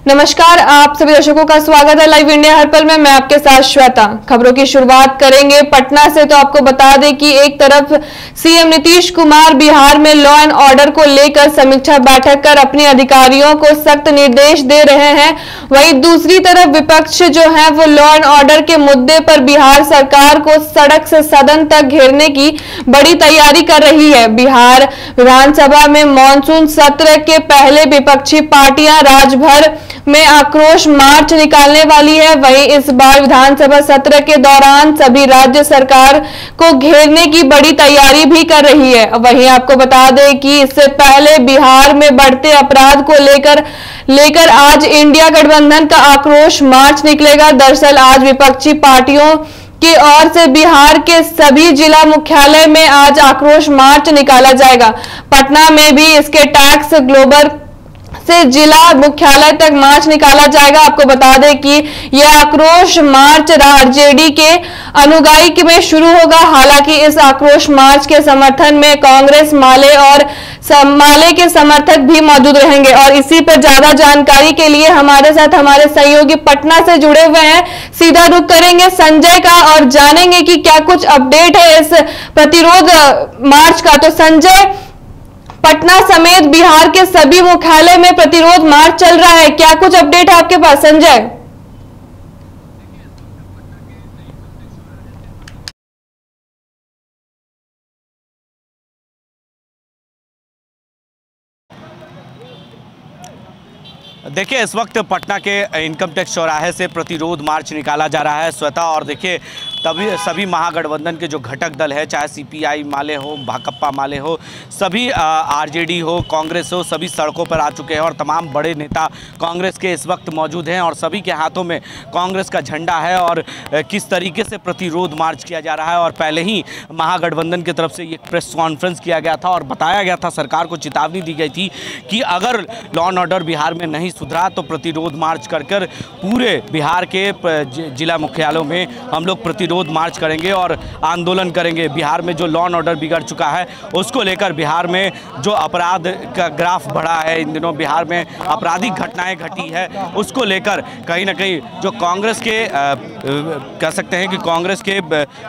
नमस्कार, आप सभी दर्शकों का स्वागत है लाइव इंडिया हर पल में। मैं आपके साथ श्वेता। खबरों की शुरुआत करेंगे पटना से। तो आपको बता दें कि एक तरफ सीएम नीतीश कुमार बिहार में लॉ एंड ऑर्डर को लेकर समीक्षा बैठक कर अपने अधिकारियों को सख्त निर्देश दे रहे हैं, वहीं दूसरी तरफ विपक्ष जो है वो लॉ एंड ऑर्डर के मुद्दे पर बिहार सरकार को सड़क से सदन तक घेरने की बड़ी तैयारी कर रही है। बिहार विधानसभा में मानसून सत्र के पहले विपक्षी पार्टियां राज्यभर में आक्रोश मार्च निकालने वाली है। वहीं इस बार विधानसभा सत्र के दौरान सभी राज्य सरकार को घेरने की बड़ी तैयारी भी कर रही है। वहीं आपको बता दें कि इससे पहले बिहार में बढ़ते अपराध को लेकर आज इंडिया गठबंधन का आक्रोश मार्च निकलेगा। दरअसल आज विपक्षी पार्टियों की ओर से बिहार के सभी जिला मुख्यालय में आज आक्रोश मार्च निकाला जाएगा। पटना में भी इसके टैक्स ग्लोबल से जिला मुख्यालय तक मार्च निकाला जाएगा। आपको बता दें कि यह आक्रोश मार्च आरजेडी के अनुगामी में शुरू होगा। हालांकि इस आक्रोश मार्च के समर्थन में कांग्रेस, माले के समर्थक भी मौजूद रहेंगे। और इसी पर ज्यादा जानकारी के लिए हमारे साथ हमारे सहयोगी पटना से जुड़े हुए हैं। सीधा रुख करेंगे संजय का और जानेंगे कि क्या कुछ अपडेट है इस प्रतिरोध मार्च का। तो संजय, पटना समेत बिहार के सभी मुख्यालय में प्रतिरोध मार्च चल रहा है, क्या कुछ अपडेट है आपके पास संजय? देखिए, इस वक्त पटना के इनकम टैक्स चौराहे से प्रतिरोध मार्च निकाला जा रहा है श्वेता। और देखिए, तभी सभी महागठबंधन के जो घटक दल है, चाहे सीपीआई माले हो, भाकपा माले हो, सभी आरजेडी हो, कांग्रेस हो, सभी सड़कों पर आ चुके हैं। और तमाम बड़े नेता कांग्रेस के इस वक्त मौजूद हैं और सभी के हाथों में कांग्रेस का झंडा है। और किस तरीके से प्रतिरोध मार्च किया जा रहा है, और पहले ही महागठबंधन की तरफ से ये प्रेस कॉन्फ्रेंस किया गया था और बताया गया था, सरकार को चेतावनी दी गई थी कि अगर लॉ एंड ऑर्डर बिहार में नहीं सुधरा तो प्रतिरोध मार्च कर पूरे बिहार के जिला मुख्यालयों में हम लोग प्रतिरोध मार्च करेंगे और आंदोलन करेंगे। बिहार में जो लॉ एंड ऑर्डर बिगड़ चुका है उसको लेकर, बिहार में जो अपराध का ग्राफ बढ़ा है, इन दिनों बिहार में आपराधिक घटनाएं घटी है, उसको लेकर कहीं ना कहीं जो कांग्रेस के कह सकते हैं कि कांग्रेस के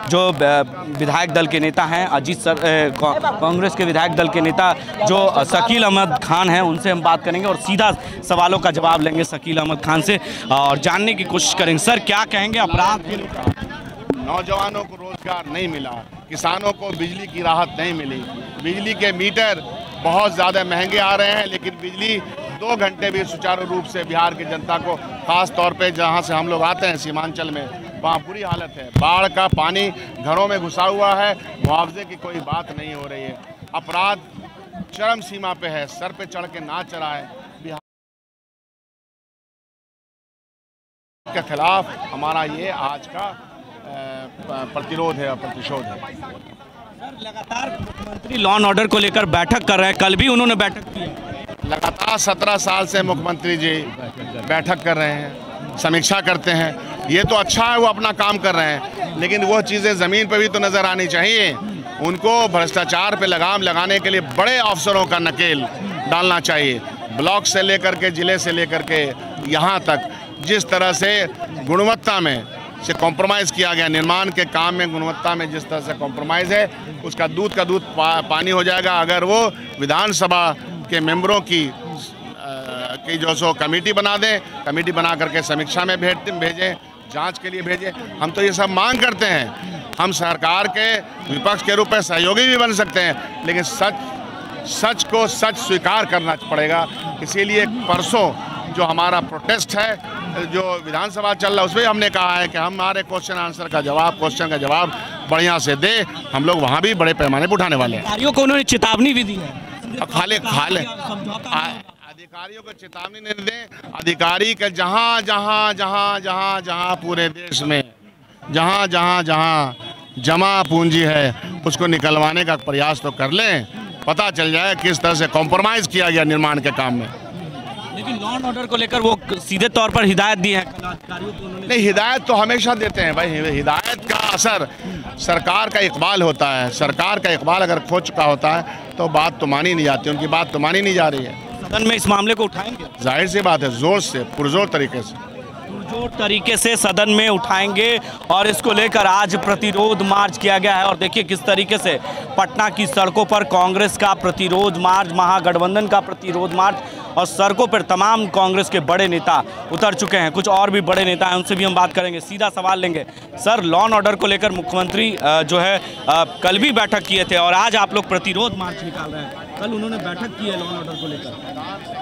जो विधायक दल के नेता हैं, कांग्रेस के विधायक दल के नेता जो शकील अहमद खान हैं, उनसे हम बात करेंगे और सीधा सवालों का जवाब लेंगे शकील अहमद खान से और जानने की कोशिश करेंगे। सर, क्या कहेंगे अपराध के लेकर? नौजवानों को रोजगार नहीं मिला, किसानों को बिजली की राहत नहीं मिली, बिजली के मीटर बहुत ज़्यादा महंगे आ रहे हैं, लेकिन बिजली 2 घंटे भी सुचारू रूप से बिहार की जनता को, खास तौर पे जहां से हम लोग आते हैं सीमांचल में, वहाँ बुरी हालत है। बाढ़ का पानी घरों में घुसा हुआ है, मुआवजे की कोई बात नहीं हो रही है। अपराध चरम सीमा पे है, सर पे चढ़ के नाच रहा है। बिहार के खिलाफ हमारा ये आज का प्रतिरोध है, प्रतिशोध है। सर, लगातार मुख्यमंत्री लॉ एंड ऑर्डर को लेकर बैठक कर रहे हैं, कल भी उन्होंने बैठक की। लगातार 17 साल से मुख्यमंत्री जी बैठक कर रहे हैं, समीक्षा करते हैं। ये तो अच्छा है, वो अपना काम कर रहे हैं, लेकिन वो चीज़ें ज़मीन पर भी तो नज़र आनी चाहिए। उनको भ्रष्टाचार पे लगाम लगाने के लिए बड़े अफसरों का नकेल डालना चाहिए। ब्लॉक से लेकर के, जिले से लेकर के यहाँ तक जिस तरह से गुणवत्ता में से कॉम्प्रोमाइज़ किया गया, निर्माण के काम में गुणवत्ता में जिस तरह से कॉम्प्रोमाइज़ है, उसका दूध का दूध पानी हो जाएगा अगर वो विधानसभा के मेंबरों की जो सो कमेटी बना दें, कमेटी बना करके समीक्षा में भेजें, जांच के लिए भेजें। हम तो ये सब मांग करते हैं। हम सरकार के विपक्ष के रूप में सहयोगी भी बन सकते हैं, लेकिन सच को सच स्वीकार करना पड़ेगा। इसीलिए परसों जो हमारा प्रोटेस्ट है, जो विधानसभा चल रहा है, उसमें हमने कहा है कि हमारे क्वेश्चन का जवाब बढ़िया से दे। हम लोग वहाँ भी बड़े पैमाने पर उठाने वाले हैं। अधिकारियों को उन्होंने चेतावनी भी दी है। खाले अधिकारियों को चेतावनी नहीं दें। अधिकारी के जहाँ पूरे देश में जहाँ जमा पूंजी है, उसको निकलवाने का प्रयास तो कर लें, पता चल जाए किस तरह से कॉम्प्रोमाइज़ किया गया निर्माण के काम में। लेकिन लॉ एंड ऑर्डर को लेकर वो सीधे तौर पर हिदायत दी है अधिकारियों को उन्होंने। नहीं, हिदायत तो हमेशा देते हैं भाई। हिदायत का असर सरकार का इकबाल होता है। सरकार का इकबाल अगर खो चुका होता है तो बात तो मानी नहीं जाती, उनकी बात तो मानी नहीं जा रही है। सदन में इस मामले को उठाएंगे? जाहिर सी बात है, जोर से, पुरजोर तरीके से, जो तरीके से सदन में उठाएंगे और इसको लेकर आज प्रतिरोध मार्च किया गया है। और देखिए किस तरीके से पटना की सड़कों पर कांग्रेस का प्रतिरोध मार्च, महागठबंधन का प्रतिरोध मार्च, और सड़कों पर तमाम कांग्रेस के बड़े नेता उतर चुके हैं। कुछ और भी बड़े नेता हैं, उनसे भी हम बात करेंगे, सीधा सवाल लेंगे। सर, लॉ एंड ऑर्डर को लेकर मुख्यमंत्री जो है कल भी बैठक किए थे और आज आप लोग प्रतिरोध मार्च निकाल रहे हैं। कल उन्होंने बैठक की है लॉ एंड ऑर्डर को लेकर।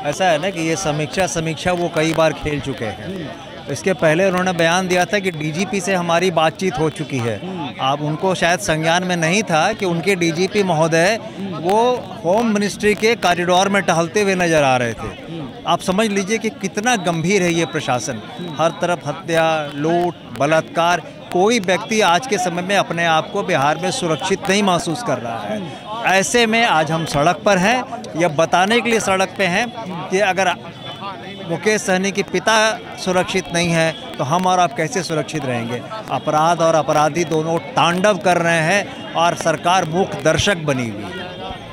ऐसा है ना कि ये समीक्षा वो कई बार खेल चुके हैं। इसके पहले उन्होंने बयान दिया था कि डीजीपी से हमारी बातचीत हो चुकी है। अब उनको शायद संज्ञान में नहीं था कि उनके डीजीपी महोदय वो होम मिनिस्ट्री के कॉरिडोर में टहलते हुए नजर आ रहे थे। आप समझ लीजिए कि कितना गंभीर है ये प्रशासन। हर तरफ हत्या, लूट, बलात्कार। कोई व्यक्ति आज के समय में अपने आप को बिहार में सुरक्षित नहीं महसूस कर रहा है। ऐसे में आज हम सड़क पर हैं, यह बताने के लिए सड़क पे हैं कि अगर मुकेश सहनी के पिता सुरक्षित नहीं है तो हम और आप कैसे सुरक्षित रहेंगे। अपराध और अपराधी दोनों तांडव कर रहे हैं और सरकार मूक दर्शक बनी हुई है।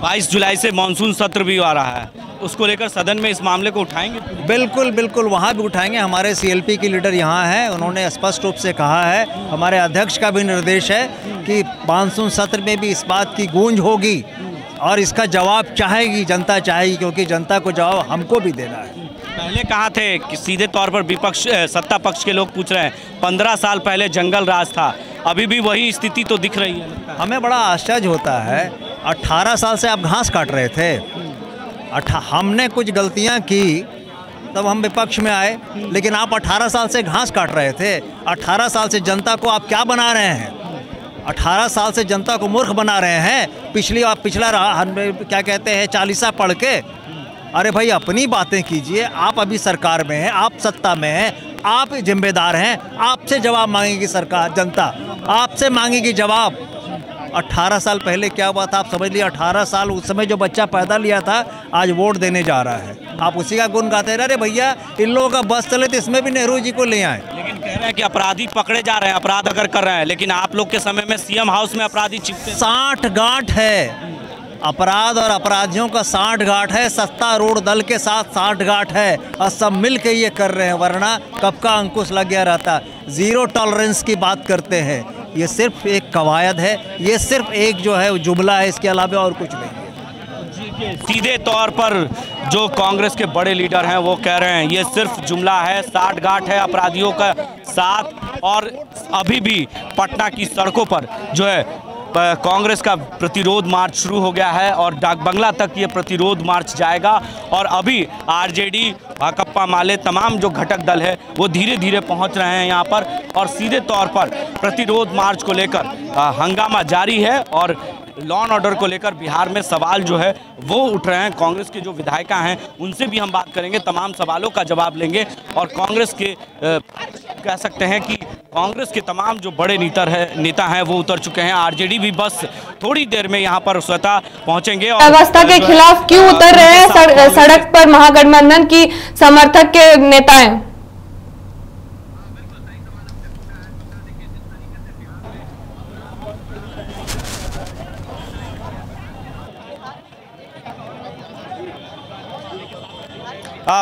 22 जुलाई से मानसून सत्र भी आ रहा है, उसको लेकर सदन में इस मामले को उठाएंगे? बिल्कुल बिल्कुल, वहाँ भी उठाएंगे। हमारे सीएलपी के लीडर यहाँ हैं, उन्होंने स्पष्ट रूप से कहा है, हमारे अध्यक्ष का भी निर्देश है कि मानसून सत्र में भी इस बात की गूंज होगी और इसका जवाब चाहेगी, जनता चाहेगी, क्योंकि जनता को जवाब हमको भी देना है। पहले कहा थे कि सीधे तौर पर विपक्ष, सत्ता पक्ष के लोग पूछ रहे हैं, 15 साल पहले जंगल राज था, अभी भी वही स्थिति तो दिख रही है। हमें बड़ा आश्चर्य होता है, 18 साल से आप घास काट रहे थे। हमने कुछ गलतियां की तब हम विपक्ष में आए, लेकिन आप 18 साल से घास काट रहे थे। 18 साल से जनता को आप क्या बना रहे हैं? 18 साल से जनता को मूर्ख बना रहे हैं। पिछला क्या कहते हैं, चालीसा पढ़ के। अरे भाई, अपनी बातें कीजिए। आप अभी सरकार में हैं, आप सत्ता में हैं, आप जिम्मेदार हैं, आपसे जवाब मांगेगी सरकार, जनता आपसे मांगेगी जवाब। 18 साल पहले क्या हुआ था आप समझ लीजिए। 18 साल उस समय जो बच्चा पैदा लिया था आज वोट देने जा रहा है, आप उसी का गुण गाते रहे। अरे भैया, इन लोगों का बस चले तो इसमें भी नेहरू जी को ले आए। लेकिन कह रहे हैं कि अपराधी पकड़े जा रहे हैं, अपराध अगर कर रहे हैं, लेकिन आप लोग के समय में सीएम हाउस में अपराधी चिपके। 60 गांठ है, अपराध और अपराधियों का 60 गांठ है। सत्तारूढ़ दल के साथ 60 गांठ है और सब मिल के ये कर रहे हैं, वरना कब का अंकुश लग गया रहता। जीरो टॉलरेंस की बात करते हैं, ये सिर्फ एक कवायद है, ये सिर्फ एक जो है जुमला है, इसके अलावा और कुछ नहीं है। सीधे तौर पर जो कांग्रेस के बड़े लीडर हैं वो कह रहे हैं ये सिर्फ जुमला है, 60 गांठ है अपराधियों का साथ। और अभी भी पटना की सड़कों पर जो है कांग्रेस का प्रतिरोध मार्च शुरू हो गया है और डाक बंगला तक ये प्रतिरोध मार्च जाएगा। और अभी आरजेडी, भाकपा माले, तमाम जो घटक दल है वो धीरे धीरे पहुंच रहे हैं यहाँ पर और सीधे तौर पर प्रतिरोध मार्च को लेकर हंगामा जारी है। और लॉ एंड ऑर्डर को लेकर बिहार में सवाल जो है वो उठ रहे हैं। कांग्रेस के जो विधायिका हैं उनसे भी हम बात करेंगे, तमाम सवालों का जवाब लेंगे। और कांग्रेस के कह सकते हैं कि कांग्रेस के तमाम जो बड़े नेता हैं वो उतर चुके हैं। आरजेडी भी बस थोड़ी देर में यहाँ पर स्वतः पहुंचेंगे। और व्यवस्था के खिलाफ क्यों उतर रहे हैं सड़क पर महागठबंधन की समर्थक के नेताएं?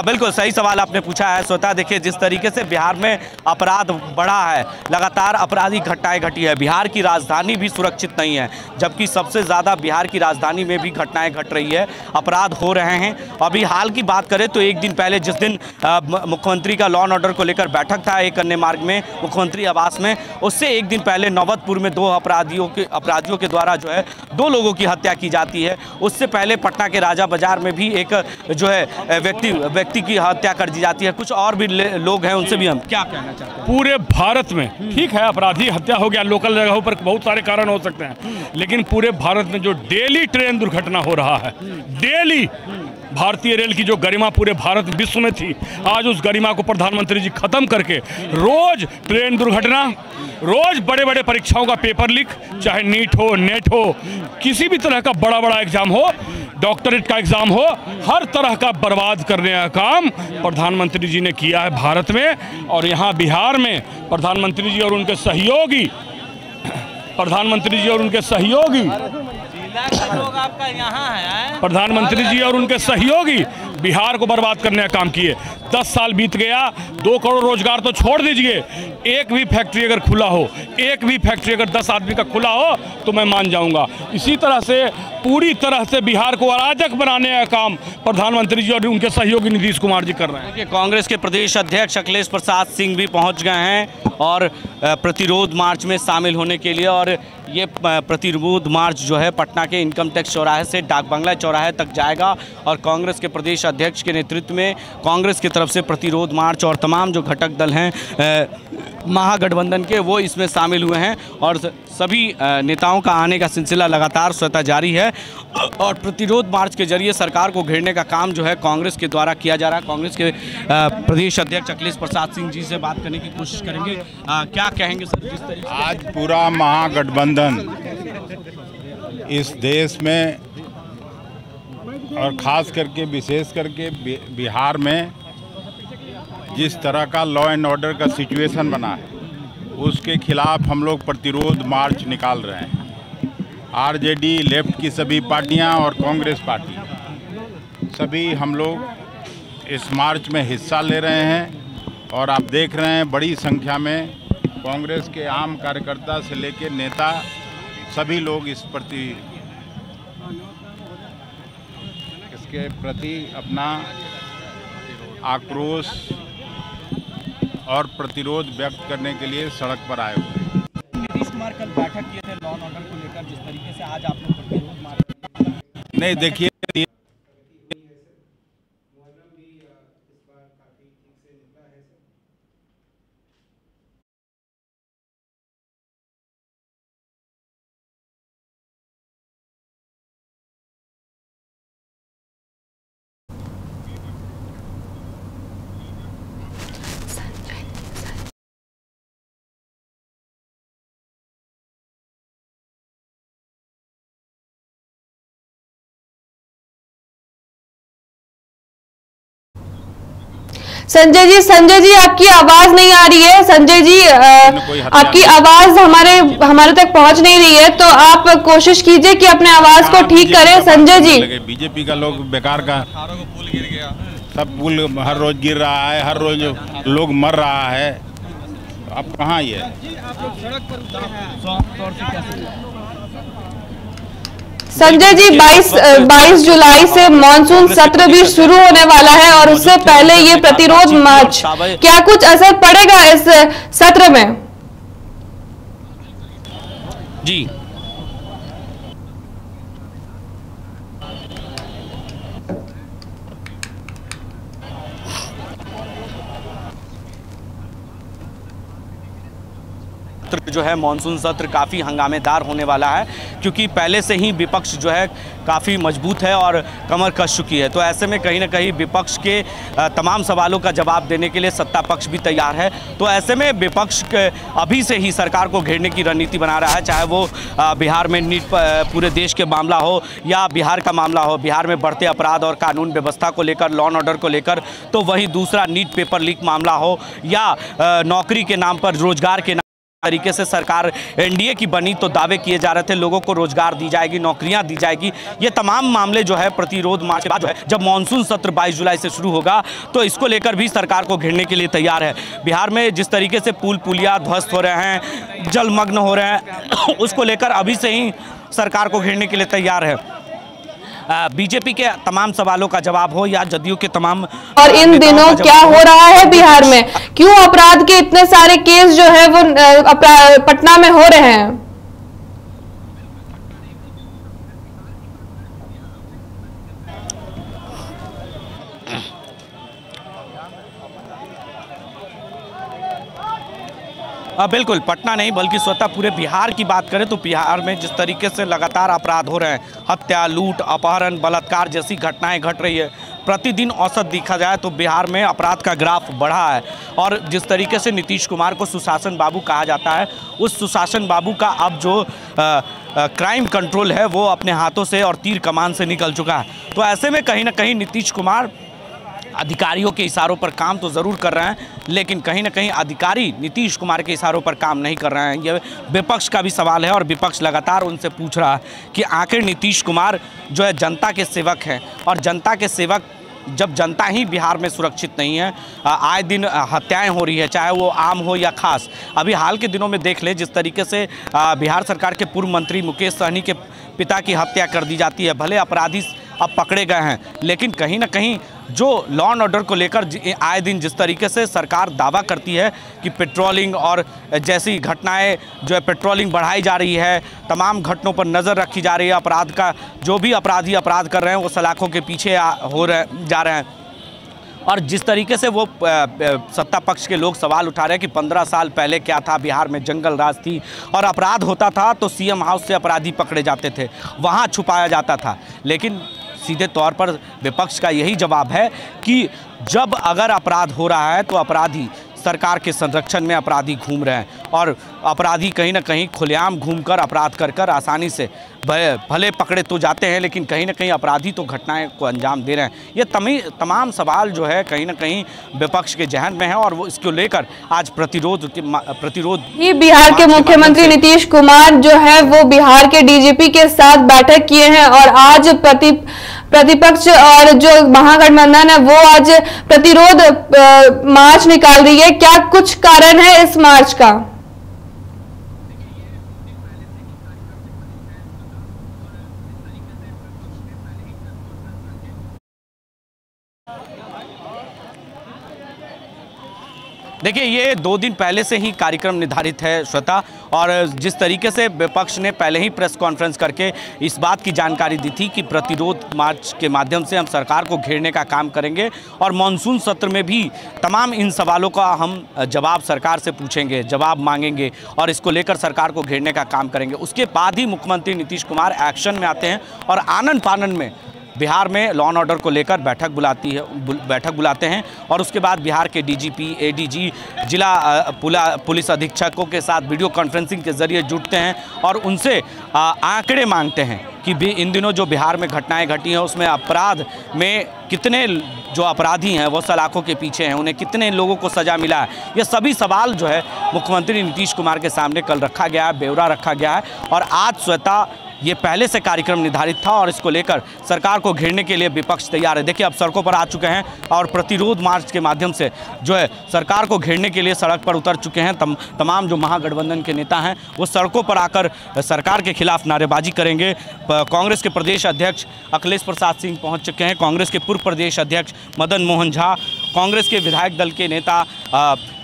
बिल्कुल सही सवाल आपने पूछा है स्वतः। देखिए जिस तरीके से बिहार में अपराध बढ़ा है, लगातार अपराधी घटनाएं घटी है, बिहार की राजधानी भी सुरक्षित नहीं है, जबकि सबसे ज़्यादा बिहार की राजधानी में भी घटनाएं घट रही है, अपराध हो रहे हैं। अभी हाल की बात करें तो एक दिन पहले जिस दिन मुख्यमंत्री का लॉ एंड ऑर्डर को लेकर बैठक था एक अन्य मार्ग में मुख्यमंत्री आवास में, उससे एक दिन पहले नौबतपुर में 2 अपराधियों के द्वारा जो है 2 लोगों की हत्या की जाती है। उससे पहले पटना के राजा बाजार में भी एक जो है व्यक्ति की हत्या कर दी जाती है। कुछ और भी लोग हैं, उनसे भी हम क्या कहना चाहते हैं। पूरे भारत में ठीक है अपराधी हत्या हो गया, लोकल जगहों पर बहुत सारे कारण हो सकते हैं, लेकिन पूरे भारत में जो डेली ट्रेन दुर्घटना हो रहा है, डेली भारतीय रेल की जो गरिमा पूरे भारत विश्व में थी, आज उस गरिमा को प्रधानमंत्री जी खत्म करके रोज ट्रेन दुर्घटना, रोज बड़े बड़े परीक्षाओं का पेपर लीक, चाहे नीट हो, नेट हो, किसी भी तरह का बड़ा बड़ा एग्जाम हो, डॉक्टरेट का एग्जाम हो, हर तरह का बर्बाद करने का काम प्रधानमंत्री जी ने किया है भारत में। और यहाँ बिहार में प्रधानमंत्री जी और उनके सहयोगी प्रधानमंत्री जी और उनके सहयोगी बिहार को बर्बाद करने का काम किए। 10 साल बीत गया, 2 करोड़ रोजगार तो छोड़ दीजिए, एक भी फैक्ट्री अगर खुला हो, एक भी फैक्ट्री अगर 10 आदमी का खुला हो तो मैं मान जाऊंगा। इसी तरह से पूरी तरह से बिहार को अराजक बनाने का काम प्रधानमंत्री जी और उनके सहयोगी नीतीश कुमार जी कर रहे हैं। कांग्रेस के प्रदेश अध्यक्ष अखिलेश प्रसाद सिंह भी पहुंच गए हैं और प्रतिरोध मार्च में शामिल होने के लिए, और ये प्रतिरोध मार्च जो है पटना के इनकम टैक्स चौराहे से डाक बंगला चौराहे तक जाएगा और कांग्रेस के प्रदेश अध्यक्ष के नेतृत्व में कांग्रेस की तरफ से प्रतिरोध मार्च और तमाम जो घटक दल हैं महागठबंधन के वो इसमें शामिल हुए हैं और सभी नेताओं का आने का सिलसिला लगातार स्वतः जारी है और प्रतिरोध मार्च के जरिए सरकार को घेरने का काम जो है कांग्रेस के द्वारा किया जा रहा है। कांग्रेस के प्रदेश अध्यक्ष अखिलेश प्रसाद सिंह जी से बात करने की कोशिश करेंगे। क्या कहेंगे सर, जिस तरीके आज पूरा महागठबंधन इस देश में और ख़ास करके विशेष करके बिहार में जिस तरह का लॉ एंड ऑर्डर का सिचुएशन बना है उसके खिलाफ हम लोग प्रतिरोध मार्च निकाल रहे हैं। आरजेडी, लेफ्ट की सभी पार्टियां और कांग्रेस पार्टी सभी हम लोग इस मार्च में हिस्सा ले रहे हैं और आप देख रहे हैं बड़ी संख्या में कांग्रेस के आम कार्यकर्ता से लेकर नेता सभी लोग इसके प्रति अपना आक्रोश और प्रतिरोध व्यक्त करने के लिए सड़क पर आए हुए हैं। नीतीश कुमार कल बैठक किए थे लॉ एंड ऑर्डर को लेकर, जिस तरीके से आज आप लोग प्रतिरोध मार्च नहीं देखिए, संजय जी आपकी आवाज नहीं आ रही है। संजय जी आपकी आवाज हमारे तक पहुंच नहीं रही है, तो आप कोशिश कीजिए कि अपने आवाज को ठीक करें। संजय जी, बीजेपी का लोग बेकार का पुल गिर गया, सब पुल हर रोज गिर रहा है, हर रोज लोग मर रहा है। अब कहाँ ये संजय जी 22 जुलाई से मॉनसून सत्र भी शुरू होने वाला है और उससे पहले ये प्रतिरोध मार्च, क्या कुछ असर पड़ेगा इस सत्र में? जी जो है मानसून सत्र काफ़ी हंगामेदार होने वाला है, क्योंकि पहले से ही विपक्ष जो है काफ़ी मजबूत है और कमर कस चुकी है। तो ऐसे में कहीं ना कहीं विपक्ष के तमाम सवालों का जवाब देने के लिए सत्ता पक्ष भी तैयार है। तो ऐसे में विपक्ष अभी से ही सरकार को घेरने की रणनीति बना रहा है, चाहे वो बिहार में नीट पूरे देश के मामला हो या बिहार का मामला हो, बिहार में बढ़ते अपराध और कानून व्यवस्था को लेकर, लॉ एंड ऑर्डर को लेकर, तो वहीं दूसरा नीट पेपर लीक मामला हो या नौकरी के नाम पर, रोजगार के तरीके से सरकार एनडीए की बनी तो दावे किए जा रहे थे लोगों को रोजगार दी जाएगी, नौकरियां दी जाएगी। ये तमाम मामले जो है प्रतिरोध मार्च के बाद जो है जब मानसून सत्र 22 जुलाई से शुरू होगा तो इसको लेकर भी सरकार को घेरने के लिए तैयार है। बिहार में जिस तरीके से पुल पुलिया ध्वस्त हो रहे हैं, जलमग्न हो रहे हैं, उसको लेकर अभी से ही सरकार को घेरने के लिए तैयार है। बीजेपी के तमाम सवालों का जवाब हो या जदयू के तमाम, और इन दिनों क्या हो रहा है बिहार में, क्यों अपराध के इतने सारे केस जो है वो पटना में हो रहे हैं? बिल्कुल, पटना नहीं बल्कि स्वतः पूरे बिहार की बात करें तो बिहार में जिस तरीके से लगातार अपराध हो रहे हैं, हत्या, लूट, अपहरण, बलात्कार जैसी घटनाएं घट रही है, प्रतिदिन औसत देखा जाए तो बिहार में अपराध का ग्राफ बढ़ा है। और जिस तरीके से नीतीश कुमार को सुशासन बाबू कहा जाता है, उस सुशासन बाबू का अब जो क्राइम कंट्रोल है वो अपने हाथों से और तीर कमान से निकल चुका है। तो ऐसे में कहीं ना कहीं नीतीश कुमार अधिकारियों के इशारों पर काम तो ज़रूर कर रहे हैं, लेकिन कहीं ना कहीं अधिकारी नीतीश कुमार के इशारों पर काम नहीं कर रहे हैं। ये विपक्ष का भी सवाल है और विपक्ष लगातार उनसे पूछ रहा है कि आखिर नीतीश कुमार जो है जनता के सेवक हैं और जनता के सेवक जब जनता ही बिहार में सुरक्षित नहीं है, आए दिन हत्याएं हो रही है, चाहे वो आम हो या खास। अभी हाल के दिनों में देख ले जिस तरीके से बिहार सरकार के पूर्व मंत्री मुकेश सहनी के पिता की हत्या कर दी जाती है। भले अपराधी अब पकड़े गए हैं, लेकिन कहीं ना कहीं जो लॉ एंड ऑर्डर को लेकर आए दिन जिस तरीके से सरकार दावा करती है कि पेट्रोलिंग और जैसी घटनाएं जो है पेट्रोलिंग बढ़ाई जा रही है, तमाम घटनाओं पर नज़र रखी जा रही है, अपराध का जो भी अपराधी अपराध कर रहे हैं वो सलाखों के पीछे जा रहे हैं। और जिस तरीके से वो सत्ता पक्ष के लोग सवाल उठा रहे हैं कि 15 साल पहले क्या था, बिहार में जंगल राज थी और अपराध होता था तो सीएम हाउस से अपराधी पकड़े जाते थे, वहाँ छुपाया जाता था। लेकिन सीधे तौर पर विपक्ष का यही जवाब है कि जब अगर अपराध हो रहा है तो अपराधी सरकार के संरक्षण में अपराधी घूम रहे हैं और अपराधी कहीं ना कहीं खुलेआम घूमकर अपराध कर आसानी से भले पकड़े तो जाते हैं, लेकिन कहीं ना कहीं अपराधी तो घटनाएं को अंजाम दे रहे हैं। ये तमाम सवाल जो है कहीं ना कहीं विपक्ष के जहन में है और वो इसको लेकर आज प्रतिरोध ही बिहार के मुख्यमंत्री नीतीश कुमार जो है वो बिहार के डीजीपी के साथ बैठक किए हैं और आज प्रतिपक्ष और जो महागठबंधन है वो आज प्रतिरोध मार्च निकाल रही है। क्या कुछ कारण है इस मार्च का? देखिए, ये 2 दिन पहले से ही कार्यक्रम निर्धारित है श्वेता, और जिस तरीके से विपक्ष ने पहले ही प्रेस कॉन्फ्रेंस करके इस बात की जानकारी दी थी कि प्रतिरोध मार्च के माध्यम से हम सरकार को घेरने का काम करेंगे और मानसून सत्र में भी तमाम इन सवालों का हम जवाब सरकार से पूछेंगे, जवाब मांगेंगे और इसको लेकर सरकार को घेरने का काम करेंगे। उसके बाद ही मुख्यमंत्री नीतीश कुमार एक्शन में आते हैं और आनन फानन में बिहार में लॉ एंड ऑर्डर को लेकर बैठक बुलाते हैं और उसके बाद बिहार के डीजीपी, एडीजी, जिला पुलिस अधीक्षकों के साथ वीडियो कॉन्फ्रेंसिंग के जरिए जुटते हैं और उनसे आंकड़े मांगते हैं कि भी इन दिनों जो बिहार में घटनाएं घटी हैं उसमें अपराध में कितने जो अपराधी हैं वो सलाखों के पीछे हैं, उन्हें कितने लोगों को सज़ा मिला है। ये सभी सवाल जो है मुख्यमंत्री नीतीश कुमार के सामने कल रखा गया है, ब्यौरा रखा गया है और आज श्वेता ये पहले से कार्यक्रम निर्धारित था और इसको लेकर सरकार को घेरने के लिए विपक्ष तैयार है। देखिए, अब सड़कों पर आ चुके हैं और प्रतिरोध मार्च के माध्यम से जो है सरकार को घेरने के लिए सड़क पर उतर चुके हैं। तमाम जो महागठबंधन के नेता हैं वो सड़कों पर आकर सरकार के खिलाफ नारेबाजी करेंगे। कांग्रेस के प्रदेश अध्यक्ष अखिलेश प्रसाद सिंह पहुँच चुके हैं, कांग्रेस के पूर्व प्रदेश अध्यक्ष मदन मोहन झा, कांग्रेस के विधायक दल के नेता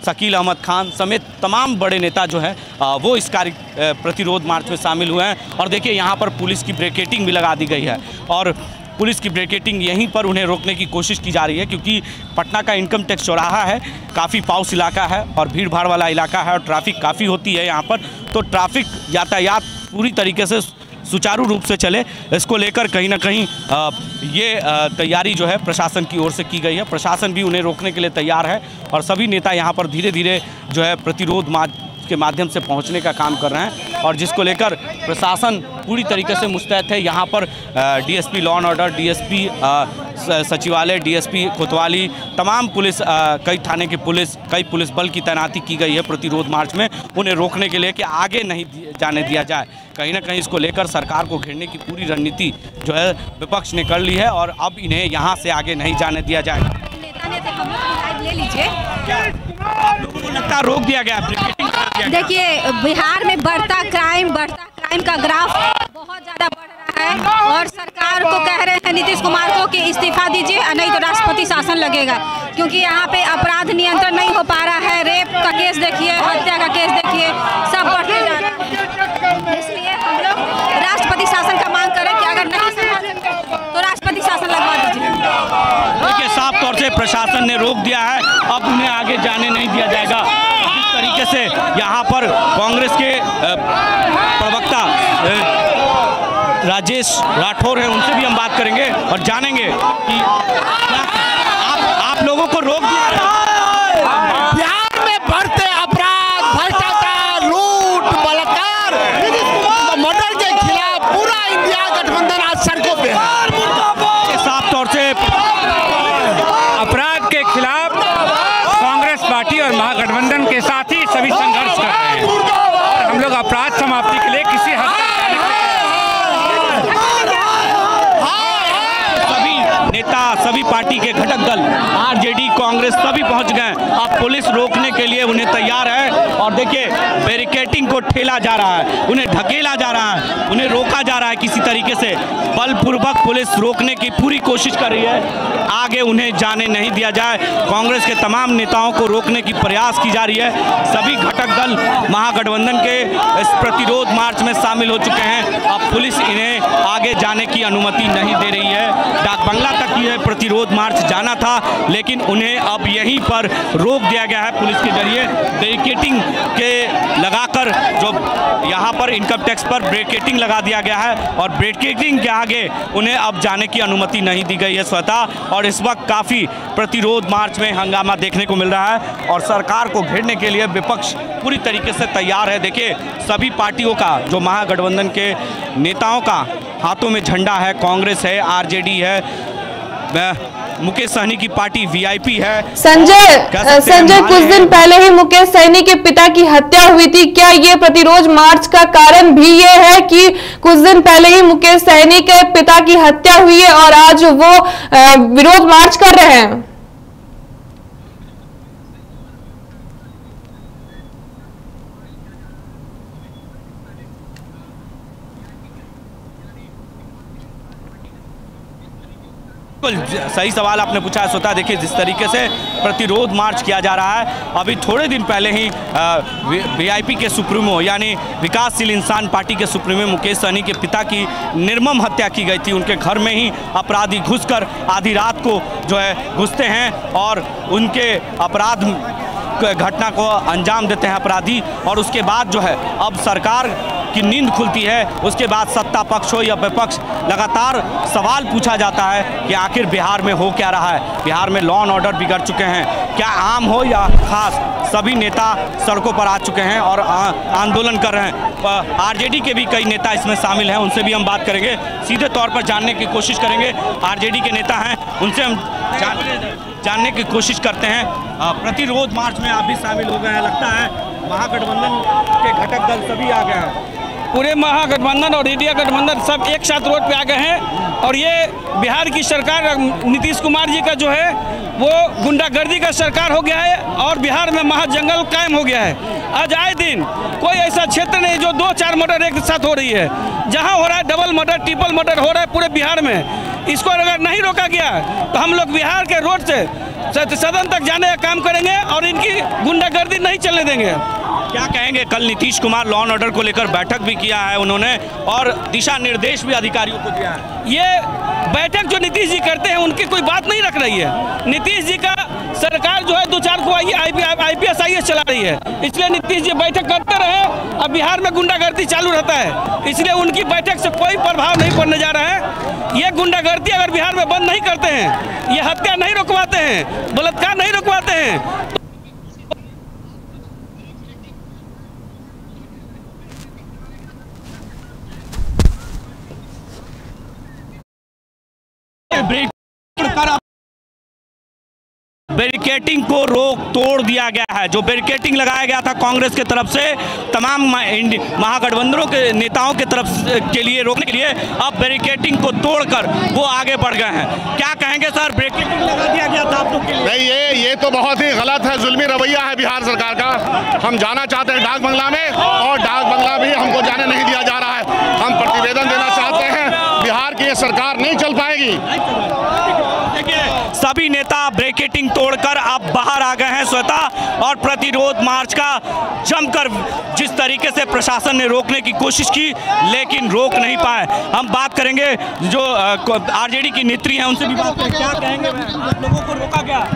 शकील अहमद खान समेत तमाम बड़े नेता जो हैं वो इस प्रतिरोध मार्च में शामिल हुए हैं। और देखिए, यहाँ पर पुलिस की बैरिकेडिंग भी लगा दी गई है और पुलिस की बैरिकेडिंग यहीं पर उन्हें रोकने की कोशिश की जा रही है क्योंकि पटना का इनकम टैक्स चौराहा है, काफ़ी पाउस इलाका है और भीड़ भाड़ वाला इलाका है और ट्रैफिक काफ़ी होती है यहाँ पर, तो ट्रैफिक यातायात पूरी तरीके से सुचारू रूप से चले, इसको लेकर कहीं ना कहीं ये तैयारी जो है प्रशासन की ओर से की गई है। प्रशासन भी उन्हें रोकने के लिए तैयार है और सभी नेता यहाँ पर धीरे धीरे जो है प्रतिरोध मार्च के माध्यम से पहुँचने का काम कर रहे हैं और जिसको लेकर प्रशासन पूरी तरीके से मुस्तैद है। यहाँ पर DSP law and order, DSP सचिवालय, डीएसपी कोतवाली, तमाम पुलिस, कई थाने की पुलिस, कई पुलिस बल की तैनाती की गई है प्रतिरोध मार्च में उन्हें रोकने के लिए कि आगे नहीं जाने दिया जाए। कहीं ना कहीं इसको लेकर सरकार को घेरने की पूरी रणनीति जो है विपक्ष ने कर ली है और अब इन्हें यहाँ से आगे नहीं जाने दिया जाएगा। ले लीजिए, आप लोगों को लगता है रोक दिया गया? देखिए, बिहार में बढ़ता क्राइम का ग्राफ बहुत ज़्यादा बढ़ रहा है और सरकार को कह रहे हैं नीतीश कुमार को कि इस्तीफा दीजिए नहीं तो राष्ट्रपति शासन लगेगा, क्योंकि यहाँ पे अपराध नियंत्रण नहीं हो पा रहा है। रेप का केस देखिए, हत्या का केस देखिए, सब बढ़ते जा रहा है। इसलिए हम लोग राष्ट्रपति शासन का मांग करें कि अगर नहीं संभालेंगे तो राष्ट्रपति शासन लगवा दीजिए। देखिए, साफ तौर से प्रशासन ने रोक दिया है, अब उन्हें आगे जाने नहीं दिया जाएगा। जिस तरीके से यहाँ पर कांग्रेस के प्रवक्ता राजेश राठौर हैं, उनसे भी हम बात करेंगे और जानेंगे कि आप लोगों को रोक दिया है। बिहार में बढ़ते अपराध, भ्रष्टाचार, लूट, बलात्कार, मर्डर के खिलाफ पूरा इंडिया गठबंधन आज सड़कों पे है। साफ तौर से अपराध के खिलाफ कांग्रेस पार्टी और महागठबंधन के साथ ही सभी संघर्ष कर रहे हैं और हम लोग अपराध समाप्ति के लिए किसी हद तक सभी नेता, सभी पार्टी पार्टी के घटक दल आरजेडी, कांग्रेस सभी पहुंच गए। अब पुलिस रोकने के लिए उन्हें तैयार है और देखिए बैरिकेडिंग को ठेला जा रहा है, उन्हें ढकेला जा रहा है, उन्हें रोका जा रहा है किसी तरीके से। बलपूर्वक पुलिस रोकने की पूरी कोशिश कर रही है, आगे उन्हें जाने नहीं दिया जाए। कांग्रेस के तमाम नेताओं को रोकने की प्रयास की जा रही है। सभी घटक दल महागठबंधन के इस प्रतिरोध मार्च में शामिल हो चुके हैं। अब पुलिस इन्हें आगे जाने की अनुमति नहीं दे रही है। डाकबंगला तक यह प्रतिरोध मार्च जाना था, लेकिन उन्हें अब यहीं पर रोक दिया गया है पुलिस के जरिए। बैरिकेडिंग के लगाकर जो यहाँ पर इनकम टैक्स पर बैरिकेडिंग लगा दिया गया है और बैरिकेडिंग के आगे उन्हें अब जाने की अनुमति नहीं दी गई है स्वतः। और इस वक्त काफ़ी प्रतिरोध मार्च में हंगामा देखने को मिल रहा है और सरकार को घेरने के लिए विपक्ष पूरी तरीके से तैयार है। देखिए सभी पार्टियों का, जो महागठबंधन के नेताओं का हाथों में झंडा है, कांग्रेस है, आरजेडी है, मुकेश सहनी की पार्टी वीआईपी है। संजय, कुछ दिन पहले ही मुकेश सहनी के पिता की हत्या हुई थी। क्या ये प्रतिरोध मार्च का कारण भी ये है कि कुछ दिन पहले ही मुकेश सहनी के पिता की हत्या हुई है और आज वो विरोध मार्च कर रहे हैं? सही सवाल आपने पूछा है स्वतः। देखिए जिस तरीके से प्रतिरोध मार्च किया जा रहा है, अभी थोड़े दिन पहले ही वीआईपी के सुप्रीमो यानी विकासशील इंसान पार्टी के सुप्रीमो मुकेश सहनी के पिता की निर्मम हत्या की गई थी। उनके घर में ही अपराधी घुसकर आधी रात को जो है घुसते हैं और उनके अपराध घटना को अंजाम देते हैं अपराधी। और उसके बाद जो है अब सरकार की नींद खुलती है, उसके बाद सत्ता पक्ष हो या विपक्ष लगातार सवाल पूछा जाता है कि आखिर बिहार में हो क्या रहा है। बिहार में लॉ एंड ऑर्डर बिगड़ चुके हैं, क्या आम हो या खास, सभी नेता सड़कों पर आ चुके हैं और आंदोलन कर रहे हैं। आरजेडी के भी कई नेता इसमें शामिल हैं, उनसे भी हम बात करेंगे, सीधे तौर पर जानने की कोशिश करेंगे। आरजेडी के नेता हैं, उनसे हम जानने की कोशिश करते हैं। प्रतिरोध मार्च में आप भी शामिल हो गए हैं, लगता है महागठबंधन के घटक दल सभी आ गए हैं। पूरे महागठबंधन और इंडिया गठबंधन सब एक साथ रोड पे आ गए हैं और ये बिहार की सरकार नीतीश कुमार जी का जो है वो गुंडागर्दी का सरकार हो गया है और बिहार में महाजंगल कायम हो गया है। आज आए दिन कोई ऐसा क्षेत्र नहीं जो 2-4 मर्डर एक साथ हो रही है। जहां हो रहा है डबल मर्डर, ट्रिपल मर्डर हो रहा है पूरे बिहार में। इसको अगर नहीं रोका गया तो हम लोग बिहार के रोड से सदन तक जाने का काम करेंगे और इनकी गुंडागर्दी नहीं चलने देंगे। क्या कहेंगे, कल Nitish Kumar law and order को लेकर बैठक भी किया है उन्होंने और दिशा निर्देश भी अधिकारियों को दिया है। ये बैठक जो नीतीश जी करते हैं उनकी कोई बात नहीं रख रही है। नीतीश जी का सरकार जो है 2-4 को IPS IAS चला रही है, इसलिए नीतीश जी बैठक करते रहे। अब बिहार में गुंडागर्दी चालू रहता है, इसलिए उनकी बैठक से कोई प्रभाव नहीं पड़ने जा रहा है। ये गुंडागर्दी अगर बिहार में बंद नहीं करते हैं, ये हत्या नहीं रुकवाते हैं, बलात्कार नहीं रुकवाते हैं, बैरिकेडिंग को रोक तोड़ दिया गया है। जो बैरिकेडिंग लगाया गया था कांग्रेस की तरफ से तमाम महागठबंधनों के नेताओं की तरफ के लिए रोकने के लिए, अब बैरिकेडिंग को तोड़कर वो आगे बढ़ गए हैं। क्या कहेंगे सर, बैरिकेडिंग लगा दिया गया था आप लोग के लिए? नहीं, ये तो बहुत ही गलत है, जुल्मी रवैया है बिहार सरकार का। हम जाना चाहते हैं डाक बंगला में और डाक बंगला भी हमको जाने नहीं दिया जा रहा है। हम प्रतिवेदन देना चाहते हैं, बिहार की ये सरकार नहीं चल पाएगी। सभी नेता बैरिकेडिंग तोड़कर अब बाहर आ गए हैं स्वतः और प्रतिरोध मार्च का जमकर जिस तरीके से प्रशासन ने रोकने की कोशिश की लेकिन रोक नहीं पाए। हम बात करेंगे जो आरजेडी की नेत्री हैं उनसे भी बात करेंगे। क्या कहेंगे, लोगों को रोका गया?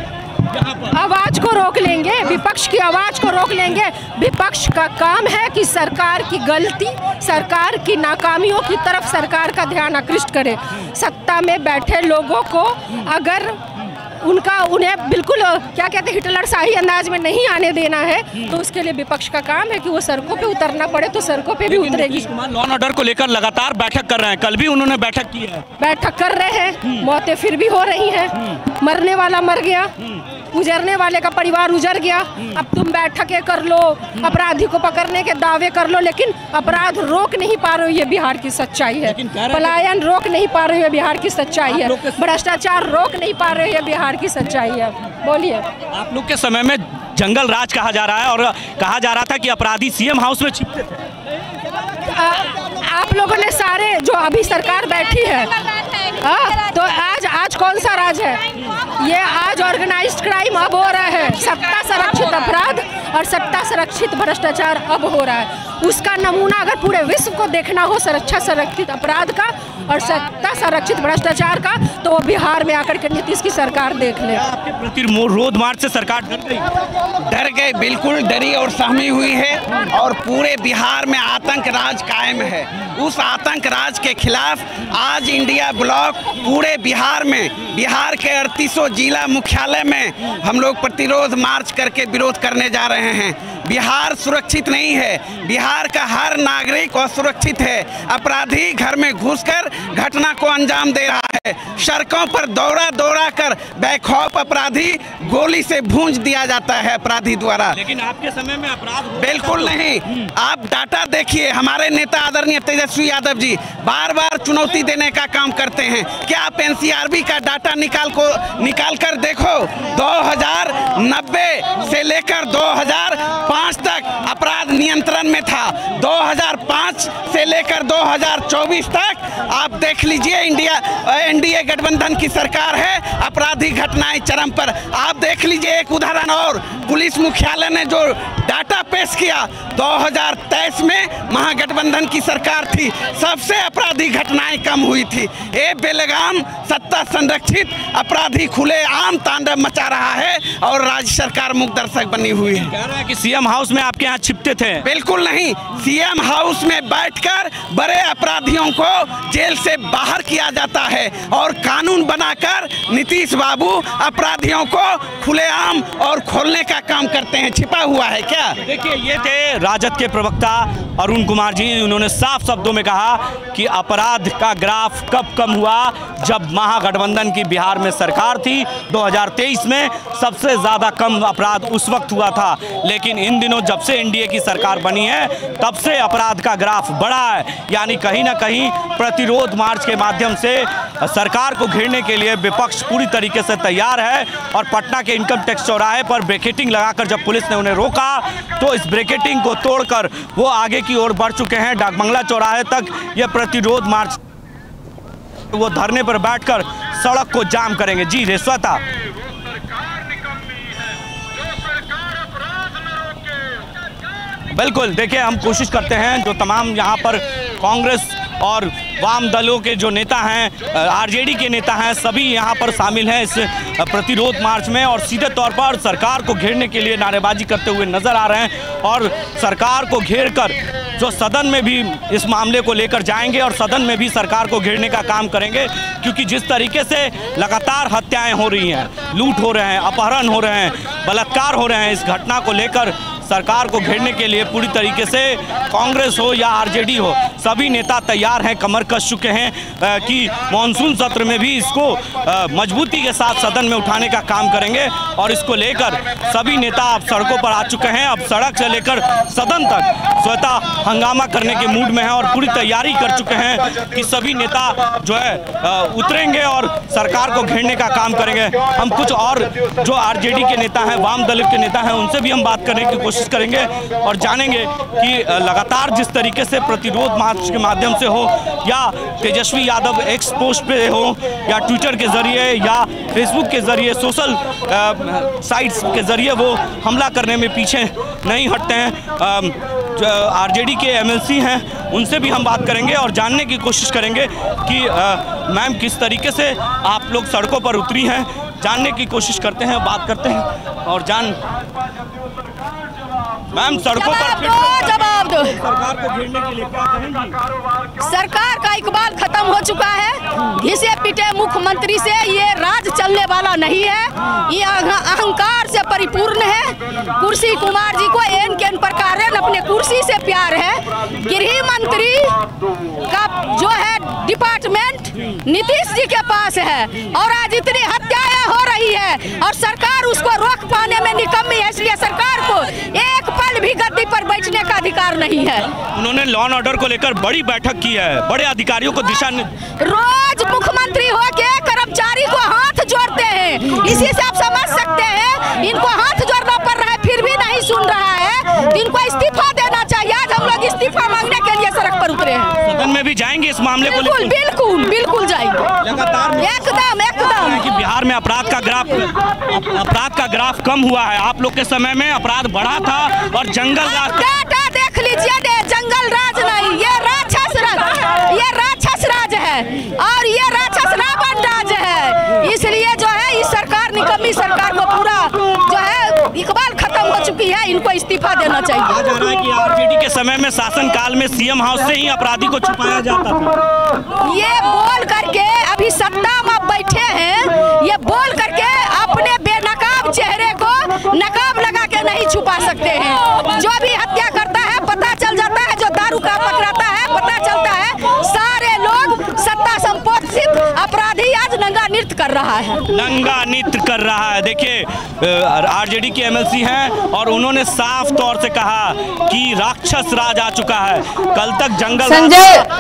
आवाज को रोक लेंगे, विपक्ष की आवाज को रोक लेंगे। विपक्ष का काम है कि सरकार की गलती, सरकार की नाकामियों की तरफ सरकार का ध्यान आकृष्ट करे। सत्ता में बैठे लोगों को अगर उन्हें बिल्कुल क्या कहते हैं हिटलर शाही अंदाज में नहीं आने देना है तो उसके लिए विपक्ष का काम है कि वो सड़कों पे उतरना पड़े तो सड़कों पे भी उतरेगी। Nitish Kumar law and order को लेकर लगातार बैठक कर रहे हैं, कल भी उन्होंने बैठक की है। बैठक कर रहे हैं, मौतें फिर भी हो रही हैं, मरने वाला मर गया, गुजरने वाले का परिवार उजड़ गया। अब तुम बैठकें कर लो, अपराधी को पकड़ने के दावे कर लो, लेकिन अपराध रोक नहीं पा रहे हो, ये बिहार की सच्चाई है। पलायन रोक नहीं पा रहे हो, ये बिहार की सच्चाई है। भ्रष्टाचार रोक नहीं पा रहे हो, ये बिहार की सच्चाई है। बोलिए। आप लोग के समय में जंगल राज कहा जा रहा है और कहा जा रहा था कि अपराधी सीएम हाउस में छिपते थे। आप लोगों ने सारे जो अभी सरकार बैठी है, तो आज कौन सा राज है? ये आज ऑर्गेनाइज्ड क्राइम अब हो रहा है, सत्ता संरक्षित अपराध और सत्ता संरक्षित भ्रष्टाचार अब हो रहा है। उसका नमूना अगर पूरे विश्व को देखना हो सत्ता संरक्षित अपराध का और सत्ता संरक्षित भ्रष्टाचार का, तो वो बिहार में आकर के नीतीश की सरकार देख ले। आपके प्रतिरोध मार्च से सरकार डर गए, बिल्कुल डरी और सहमी हुई है और पूरे बिहार में आतंक राज कायम है। उस आतंक राज के खिलाफ आज इंडिया ब्लॉक पूरे बिहार में, बिहार के 38 जिला मुख्यालय में हम लोग प्रतिरोध मार्च करके विरोध करने जा रहे हैं। बिहार सुरक्षित नहीं है, बिहार का हर नागरिक असुरक्षित है। अपराधी घर में घुसकर घटना को अंजाम दे रहा है। सड़कों पर दौड़ा कर बेखौफ अपराधी गोली से भूंज दिया जाता है अपराधी द्वारा। लेकिन आपके समय में अपराध बिल्कुल नहीं। आप डाटा देखिए, हमारे नेता आदरणीय तेजस्वी यादव जी बार बार चुनौती देने का काम करते हैं। क्या आप एनसीआरबी का डाटा निकाल कर देखो, 2090 से लेकर 2005 तक अपराध नियंत्रण में था। 2005 से लेकर 2024 तक आप देख लीजिए, एनडीए गठबंधन की सरकार है, अपराधी घटनाएं चरम पर। आप देख लीजिए एक उदाहरण और, पुलिस मुख्यालय ने जो डाटा पेश किया, 2023 में महागठबंधन की सरकार थी, सबसे अपराधी घटनाएं कम हुई थी। ये बेलगाम सत्ता संरक्षित अपराधी खुले आम तांडव मचा रहा है और राज्य सरकार मुख्य दर्शक बनी हुई है। कह रहा है कि सीएम हाउस में आपके यहाँ छिपते थे। बिल्कुल नहीं, सीएम हाउस में बैठकर बड़े अपराधियों को जेल से बाहर किया जाता है और कानून बनाकर नीतीश बाबू अपराधियों को खुलेआम और खोलने का काम करते हैं। छिपा हुआ है क्या? देखिए, ये थे राजद के प्रवक्ता अरुण कुमार जी। उन्होंने साफ शब्दों में कहा कि अपराध का ग्राफ कब कम हुआ, जब महागठबंधन की बिहार में सरकार थी। 2023 में सबसे ज़्यादा कम अपराध उस वक्त हुआ था, लेकिन इन दिनों जब से एनडीए की सरकार बनी है तब से अपराध का ग्राफ बढ़ा है। यानी कहीं ना कहीं प्रतिरोध मार्च के माध्यम से सरकार को घेरने के लिए विपक्ष पूरी तरीके से तैयार है। और पटना के इनकम टैक्स चौराहे पर ब्रैकेटिंग लगाकर जब पुलिस ने उन्हें रोका, तो इस ब्रैकेटिंग को तोड़कर वो आगे की ओर बढ़ चुके हैं। डाकबंगला चौराहे तक ये प्रतिरोध मार्च, वो धरने पर बैठकर सड़क को जाम करेंगे। जी रेश्वता। बिल्कुल, देखिए हम कोशिश करते हैं, जो तमाम यहाँ पर कांग्रेस और वाम दलों के जो नेता हैं, आरजेडी के नेता हैं, सभी यहाँ पर शामिल हैं इस प्रतिरोध मार्च में और सीधे तौर पर सरकार को घेरने के लिए नारेबाजी करते हुए नजर आ रहे हैं। और सरकार को घेरकर जो सदन में भी इस मामले को लेकर जाएंगे और सदन में भी सरकार को घेरने का काम करेंगे, क्योंकि जिस तरीके से लगातार हत्याएं हो रही हैं, लूट हो रहे हैं, अपहरण हो रहे हैं, बलात्कार हो रहे हैं, इस घटना को लेकर सरकार को घेरने के लिए पूरी तरीके से कांग्रेस हो या आरजेडी हो, सभी नेता तैयार हैं, कमर कस चुके हैं कि मानसून सत्र में भी इसको मजबूती के साथ सदन में उठाने का काम करेंगे। और इसको लेकर सभी नेता अब सड़कों पर आ चुके हैं। अब सड़क से लेकर सदन तक स्वतः हंगामा करने के मूड में हैं और पूरी तैयारी कर चुके हैं कि सभी नेता जो है उतरेंगे और सरकार को घेरने का काम करेंगे। हम कुछ और जो आरजेडी के नेता हैं, वाम दल के नेता हैं, उनसे भी हम बात करने की कोशिश करेंगे और जानेंगे कि लगातार जिस तरीके से प्रतिरोध मार्च के माध्यम से हो या तेजस्वी यादव एक्स पोस्ट पे हो या ट्विटर के जरिए या फेसबुक के जरिए, सोशल साइट्स के जरिए वो हमला करने में पीछे नहीं हटते हैं। जो आरजेडी के एमएलसी हैं उनसे भी हम बात करेंगे और जानने की कोशिश करेंगे कि मैम किस तरीके से आप लोग सड़कों पर उतरी हैं, जानने की कोशिश करते हैं, बात करते हैं और मैम सड़कों पर जवाब दो। सरकार को घेरने के लिए क्या कहेंगी? सरकार का इकबाल खत्म हो चुका है। घिसे पिटे मुख्यमंत्री से ये राज चलने वाला नहीं है। ये अहंकार से परिपूर्ण है। कुर्सी कुमार जी को एन केन प्रकार अपने कुर्सी से प्यार है। गृह मंत्री का जो है डिपार्टमेंट नीतीश जी के पास है और आज इतनी हत्याएं हो रही है और सरकार उसको रोक पाने में निकम्मी है, इसलिए सरकार को एक पल भी गद्दी पर बैठने का अधिकार नहीं है। उन्होंने लॉ एंड ऑर्डर को लेकर बड़ी बैठक की है, बड़े अधिकारियों को दिशा रोज मुख्यमंत्री होके कर्मचारी को हाथ जोड़ते हैं, इसी से आप समझ सकते हैं इनको हाथ जोड़ना पड़ रहा है, फिर भी नहीं सुन रहा है। इनको इस्तीफा देना चाहिए। आज हम लोग इस्तीफा मांगने के लिए सड़क पर उतरे हैं। सदन में भी जाएंगे इस मामले को लेकर? बिल्कुल बिल्कुल जाएंगे, लगातार एकदम एकदम। कि बिहार में अपराध का ग्राफ कम हुआ है, आप लोग के समय में अपराध बढ़ा था और जंगल राज डाटा देख लीजिए, जंगल राज नहीं, ये राक्षस राज है और ये राक्षस रावण राज है। इसलिए जो है इस सरकार निकम्मी सरकार को पूरा जो है इकबाल खत्म हो चुकी है, इनको इस्तीफा देना चाहिए। कहा जा रहा है कि आरजेडी के समय में शासन काल में सीएम हाउस से ही अपराधी को छुपाया जाता था। ये बोल करके अभी सत्ता में बैठे हैं, ये बोल करके अपने बेनकाब चेहरे को नकाब लगा के नहीं छुपा सकते हैं। जो भी हत्या करता है पता चल जाता है, जो दारू का पकड़ाता है पता चलता है। सारे लोग सत्ता संपोषित अपराधी आज नंगा नृत्य कर रहा है, नंगा नृत्य कर रहा है। देखिए आरजेडी के एमएलसी हैं और उन्होंने साफ तौर से कहा कि राक्षस राज आ चुका है। कल तक जंगल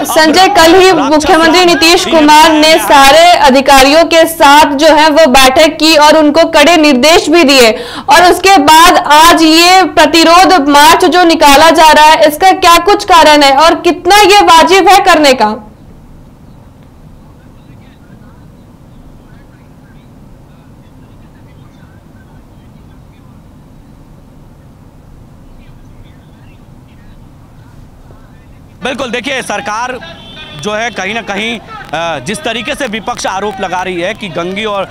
संजय कल ही मुख्यमंत्री नीतीश कुमार ने सारे अधिकारियों के साथ जो है वो बैठक की और उनको कड़े निर्देश भी दिए और उसके बाद आज ये प्रतिरोध मार्च जो निकाला जा रहा है, इसका क्या कुछ कारण है और कितना ये वाजिब है करने का? बिल्कुल, देखिए सरकार जो है कहीं ना कहीं जिस तरीके से विपक्ष आरोप लगा रही है कि गंगी और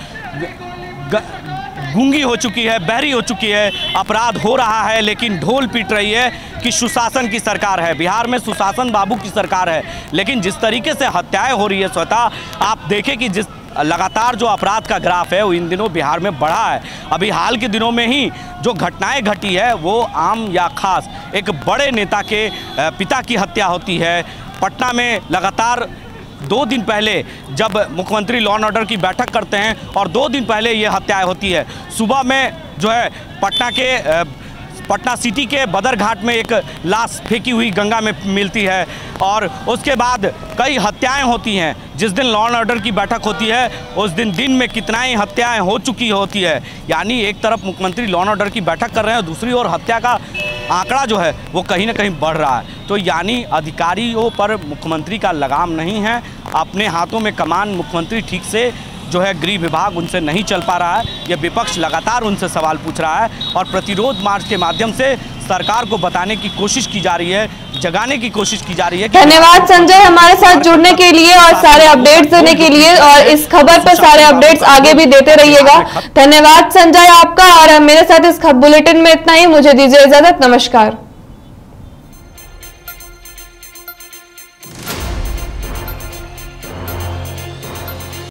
गूंगी हो चुकी है, बहरी हो चुकी है, अपराध हो रहा है, लेकिन ढोल पीट रही है कि सुशासन की सरकार है, बिहार में सुशासन बाबू की सरकार है। लेकिन जिस तरीके से हत्याएं हो रही है स्वतः आप देखें कि जिस लगातार जो अपराध का ग्राफ है वो इन दिनों बिहार में बढ़ा है। अभी हाल के दिनों में ही जो घटनाएं घटी है वो आम या खास एक बड़े नेता के पिता की हत्या होती है। पटना में लगातार 2 दिन पहले जब मुख्यमंत्री लॉ एंड ऑर्डर की बैठक करते हैं और 2 दिन पहले ये हत्याएं होती है। सुबह में जो है पटना सिटी के बदर घाट में एक लाश फेंकी हुई गंगा में मिलती है और उसके बाद कई हत्याएं होती हैं। जिस दिन लॉ एंड ऑर्डर की बैठक होती है उस दिन में कितना ही हत्याएं हो चुकी होती है। यानी एक तरफ मुख्यमंत्री लॉ एंड ऑर्डर की बैठक कर रहे हैं, दूसरी ओर हत्या का आंकड़ा जो है वो कहीं ना कहीं बढ़ रहा है। तो यानी अधिकारियों पर मुख्यमंत्री का लगाम नहीं है, अपने हाथों में कमान मुख्यमंत्री ठीक से जो है गृह विभाग उनसे नहीं चल पा रहा है। यह विपक्ष लगातार उनसे सवाल पूछ रहा है और प्रतिरोध मार्च के माध्यम से सरकार को बताने की कोशिश की जा रही है, जगाने की कोशिश की जा रही है। धन्यवाद संजय हमारे साथ जुड़ने के लिए और सारे अपडेट्स देने के लिए, और इस खबर पर सारे अपडेट्स आगे भी देते रहिएगा। धन्यवाद संजय आपका, और मेरे साथ इस बुलेटिन में इतना ही। मुझे दीजिए इजाजत, नमस्कार।